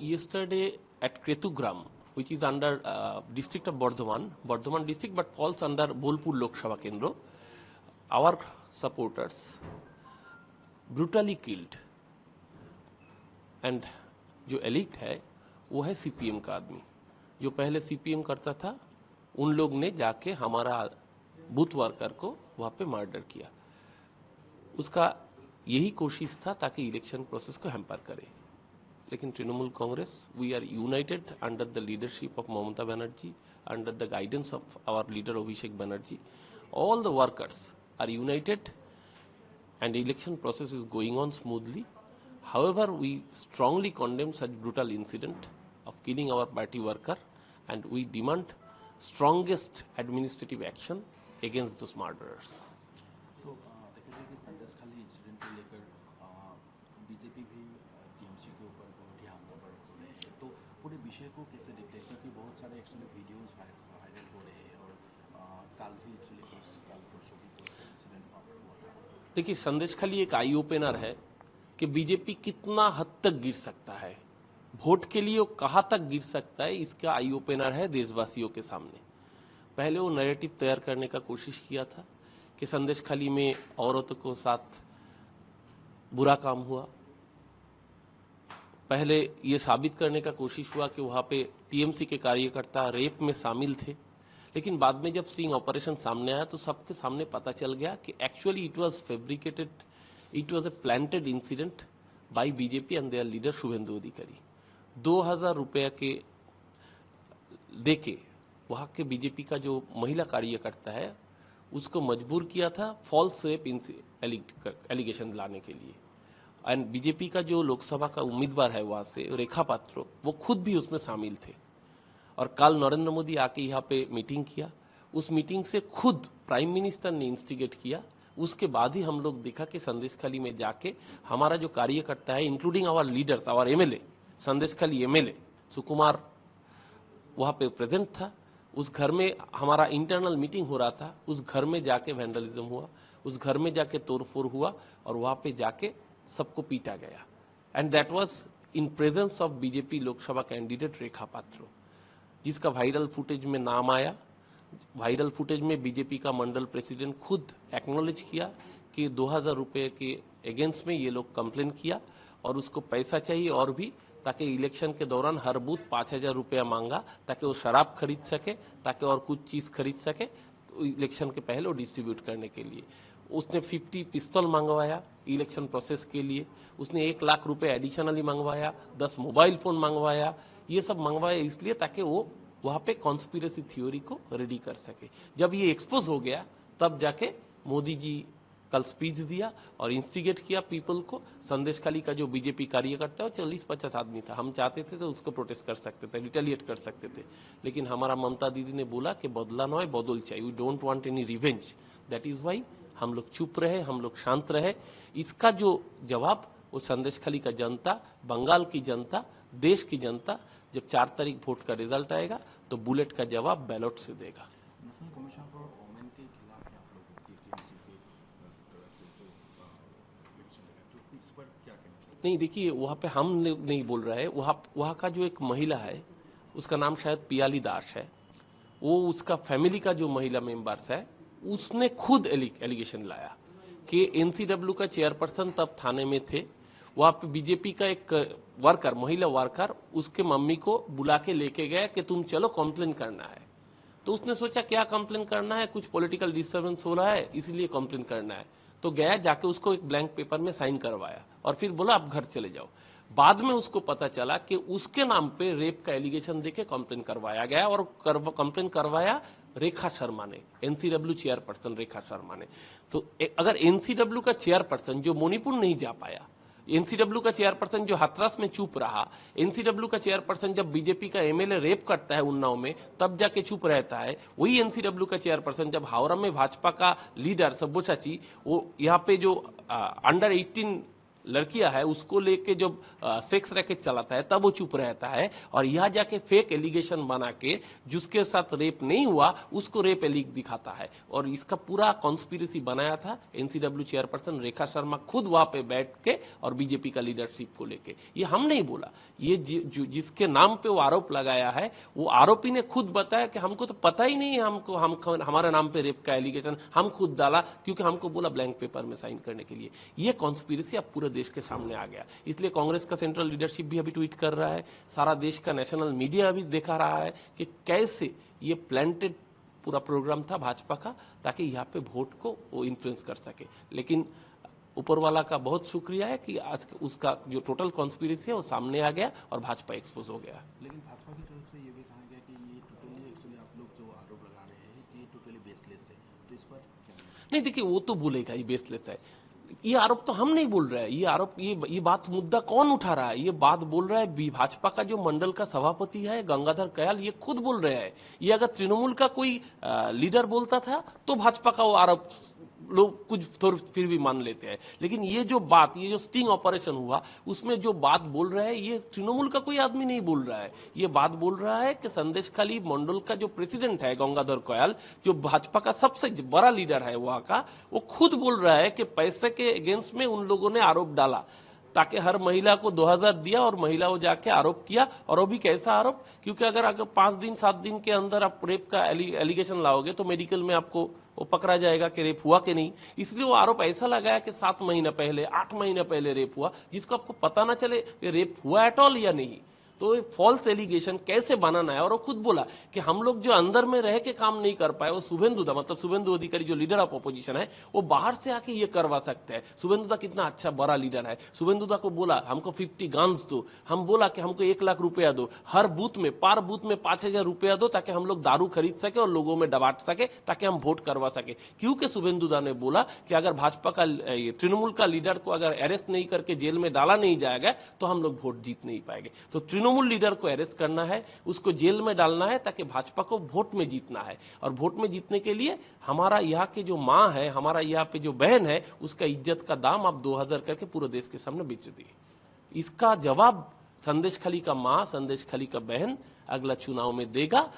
Yesterday at Kretugram, which is under district of Bardhaman district, but falls under Bolpur Lok Sabha Kendra, our supporters brutally killed. And जो elite है वो है CPM का आदमी, जो पहले सीपीएम करता था। उन लोग ने जाके हमारा बूथ वर्कर को वहां पे मर्डर किया। उसका यही कोशिश था ताकि इलेक्शन प्रोसेस को हैम्पर करे। लेकिन Trinamool Congress, we are united under the leadership of Mamata Banerjee, under the guidance of our leader Abhishek Banerjee. All the workers are united and election process is going on smoothly. However, we strongly condemn such brutal incident of killing our party worker, and we demand strongest administrative action against those murderers. So, देखिए कि संदेश खाली incident को लेकर BJP भी TMC के ऊपर बहुत ही हमला कर रहे हैं, तो पूरे विषय को कैसे देखते हैं? क्योंकि बहुत सारे एक्चुअली वीडियोस वायरल हो रहे हैं और काल भी एक्चुअली काल परसों भी इंसिडेंट हुआ था। देखिए, संदेश खाली एक आई ओपनर है कि बीजेपी कितना हद तक गिर सकता है, वोट के लिए वो कहां तक गिर सकता है, इसका आई ओपनर है देशवासियों के सामने। पहले वो नैरेटिव तैयार करने का कोशिश किया था कि संदेश खाली में औरतों को साथ बुरा काम हुआ। पहले ये साबित करने का कोशिश हुआ कि वहां पे टीएमसी के कार्यकर्ता रेप में शामिल थे। लेकिन बाद में जब स्टिंग ऑपरेशन सामने आया तो सबके सामने पता चल गया कि actually it was fabricated, it was a planted incident by BJP and their leader Suvendu Adhikari. 2000 रुपये के देके वहां के बीजेपी का जो महिला कार्यकर्ता है उसको मजबूर किया था फॉल्स रेप एलिगेशन लाने के लिए। एंड बीजेपी का जो लोकसभा का उम्मीदवार है वहां से रेखा पात्रो, वो खुद भी उसमें शामिल थे। और कल नरेंद्र मोदी आके यहाँ पे मीटिंग किया। उस मीटिंग से खुद प्राइम मिनिस्टर ने इंस्टिगेट किया। उसके बाद ही हम लोग देखा कि संदेशखाली में जाके हमारा जो कार्यकर्ता है, including our leaders, our MLA, Sandeshkhali MLA Sukumar वहाँ पे प्रेजेंट था। उस घर में हमारा इंटरनल मीटिंग हो रहा था, उस घर में जाके वैंडलिज्म हुआ, उस घर में जाके तोड़फोड़ हुआ और वहाँ पे जाके सबको पीटा गया। And that was in presence of BJP Lok Sabha candidate Rekha Patro, जिसका वायरल फुटेज में नाम आया। वायरल फुटेज में बीजेपी का मंडल प्रेसिडेंट खुद एक्नॉलेज किया कि 2000 रुपये के अगेंस्ट में ये लोग कंप्लेन किया और उसको पैसा चाहिए और भी, ताकि इलेक्शन के दौरान हर बूथ 5000 रुपया मांगा ताकि वो शराब खरीद सके, ताकि और कुछ चीज़ खरीद सके, तो इलेक्शन के पहले वो डिस्ट्रीब्यूट करने के लिए। उसने 50 पिस्तौल मंगवाया इलेक्शन प्रोसेस के लिए। उसने 1 लाख रुपए एडिशनली मंगवाया, 10 मोबाइल फोन मंगवाया। ये सब मंगवाया इसलिए ताकि वो वहां पे कॉन्स्पिरेसी थ्योरी को रेडी कर सके। जब ये एक्सपोज हो गया तब जाके मोदी जी कल स्पीच दिया और इंस्टिगेट किया पीपल को। संदेशखाली का जो बीजेपी कार्यकर्ता है 40-50 आदमी था। हम चाहते थे तो उसको प्रोटेस्ट कर सकते थे, रिटेलिएट कर सकते थे, लेकिन हमारा ममता दीदी ने बोला कि बदला न हो, बदल चाहिए, we don't want any revenge. That is why हम लोग चुप रहे, हम लोग शांत रहे। इसका जो जवाब वो संदेशखाली का जनता, बंगाल की जनता, देश की जनता, जब 4 तारीख वोट का रिजल्ट आएगा तो बुलेट का जवाब बैलेट से देगा। नेशनल कमीशन फॉर वुमेन के खिलाफ आप लोगों की टीएमसी की तरफ से जो पिटीशन लगा, तो इस पर क्या कहना? नहीं, देखिए, वहाँ पे हम लोग नहीं बोल रहे हैं। वहाँ का जो एक महिला है, उसका नाम शायद पियाली दास है, वो उसका फैमिली का जो महिला मेंबर्स है, उसने खुद एलिगेशन लाया कि एनसीडब्ल्यू का चेयरपर्सन तब थाने में थे। वहाँ पे बीजेपी का एक वर्कर, महिला वर्कर, उसके मम्मी को बुला के लेके गया कि तुम चलो कंप्लेन करना है। तो उसने सोचा क्या कंप्लेन करना है, कुछ पॉलिटिकल डिस्टर्बेंस हो रहा है इसलिए कंप्लेन करना है। तो गया, जाके उसको एक ब्लैंक पेपर में साइन करवाया और फिर बोला आप घर चले जाओ। बाद में उसको पता चला कि उसके नाम पे रेप का एलिगेशन देके कंप्लेन करवाया गया और कंप्लेन करवाया रेखा शर्मा ने, एनसीडब्ल्यू चेयरपर्सन रेखा शर्मा ने। तो अगर एनसीडब्ल्यू का चेयरपर्सन जो मणिपुर नहीं जा पाया, एनसीडब्ल्यू का चेयरपर्सन जो हाथरस में चुप रहा, एनसीडब्ल्यू का चेयरपर्सन जब बीजेपी का एमएलए रेप करता है उन्नाव में तब जाके चुप रहता है, वही एनसीडब्ल्यू का चेयरपर्सन जब हावड़ा में भाजपा का लीडर सब्यसाची वो यहाँ पे जो अंडर 18 लड़कियां है उसको लेके जब सेक्स रैकेट चलाता है तब वो चुप रहता है, और यहाँ जाके फेक एलिगेशन बना के जिसके साथ रेप नहीं हुआ उसको रेप एलिग दिखाता है। और इसका पूरा कॉन्स्पिरेसी बनाया था एनसीडब्ल्यू चेयरपर्सन रेखा शर्मा खुद वहां पे बैठ के और बीजेपी का लीडरशिप को लेके। ये हम नहीं बोला, ये जिसके नाम पे वो आरोप लगाया है वो आरोपी ने खुद बताया कि हमको तो पता ही नहीं है, हमारे नाम पे रेप का एलिगेशन हम खुद डाला क्योंकि हमको बोला ब्लैंक पेपर में साइन करने के लिए। ये कॉन्स्पिरेसी अब पूरे देश के सामने आ गया, इसलिए कांग्रेस का सेंट्रल लीडरशिप भी अभी ट्वीट कर रहा है, सारा देश का नेशनल मीडिया अभी दिखा रहा है कि कैसे ये प्लांटेड पूरा प्रोग्राम था भाजपा का ताकि यहाँ पे वोट को वो इन्फ्लुएंस कर सके। लेकिन ऊपर वाला का बहुत शुक्रिया है कि आज उसका जो टोटल कॉन्स्पिरेसी है वो सामने आ गया और भाजपा एक्सपोज हो गया। लेकिन भाजपा की तरफ से ये भी कहा गया कि ये टोटली एक्चुअली आप लोग जो आरोप लगा रहे हैं कि ये टोटली बेसलेस है, तो इस पर नहीं, देखिए वो तो बोलेगा ही बेसलेस है, ये आरोप तो हम नहीं बोल रहे हैं। ये आरोप ये बात मुद्दा कौन उठा रहा है? ये बात बोल रहा है भाजपा का जो मंडल का सभापति है गंगाधर कयाल, ये खुद बोल रहे हैं। ये अगर तृणमूल का कोई लीडर बोलता था तो भाजपा का वो आरोप लोग कुछ थोड़ा फिर भी मान लेते हैं, लेकिन ये जो स्टिंग ऑपरेशन हुआ उसमें जो बात बोल रहा है ये तृणमूल का कोई आदमी नहीं बोल रहा है। ये बात बोल रहा है कि संदेशखाली मंडल का जो प्रेसिडेंट है गंगाधर कयाल, जो भाजपा का सबसे बड़ा लीडर है वहां का, वो खुद बोल रहा है कि पैसे के अगेंस्ट में उन लोगों ने आरोप डाला ताकि हर महिला को 2000 दिया और महिला वो जाके आरोप किया। और वो भी कैसा आरोप, क्योंकि अगर 5 दिन 7 दिन के अंदर आप रेप का एलिगेशन लाओगे तो मेडिकल में आपको वो पकड़ा जाएगा कि रेप हुआ कि नहीं। इसलिए वो आरोप ऐसा लगाया कि 7 महीना पहले 8 महीना पहले रेप हुआ, जिसको आपको पता ना चले कि रेप हुआ एट ऑल या नहीं। तो ये फॉल्स एलिगेशन कैसे बनाना है। और वो खुद बोला कि हम लोग जो अंदर में रह के काम नहीं कर पाए, वो शुभेंदु मतलब शुभेंदु अधिकारी जो लीडर ऑफ अपोजिशन है वो बाहर से आके ये करवा सकते हैं। शुभेंदु कितना अच्छा बड़ा लीडर है। शुभेंदु को बोला हमको 50 गन्स दो, हम बोला कि हमको 1 लाख रुपया दो, हर बूथ में पर बूथ में 5000 रुपया दो ताकि हम लोग दारू खरीद सके और लोगों में डबाट सके ताकि हम वोट करवा सके। क्योंकि शुभेंदु ने बोला कि अगर भाजपा का तृणमूल का लीडर को अगर अरेस्ट नहीं करके जेल में डाला नहीं जाएगा तो हम लोग वोट जीत नहीं पाएंगे। तो तृणमूल लीडर को अरेस्ट करना है, उसको जेल में डालना है ताकि भाजपा को वोट में जीतना है। और वोट में जीतने के लिए हमारा यहाँ के जो माँ है, हमारा यहाँ पे जो बहन है, उसका इज्जत का दाम आप 2000 करके पूरे देश के सामने बेच दिए। इसका जवाब संदेशखाली का माँ, संदेशखाली का बहन अगला चुनाव में देगा।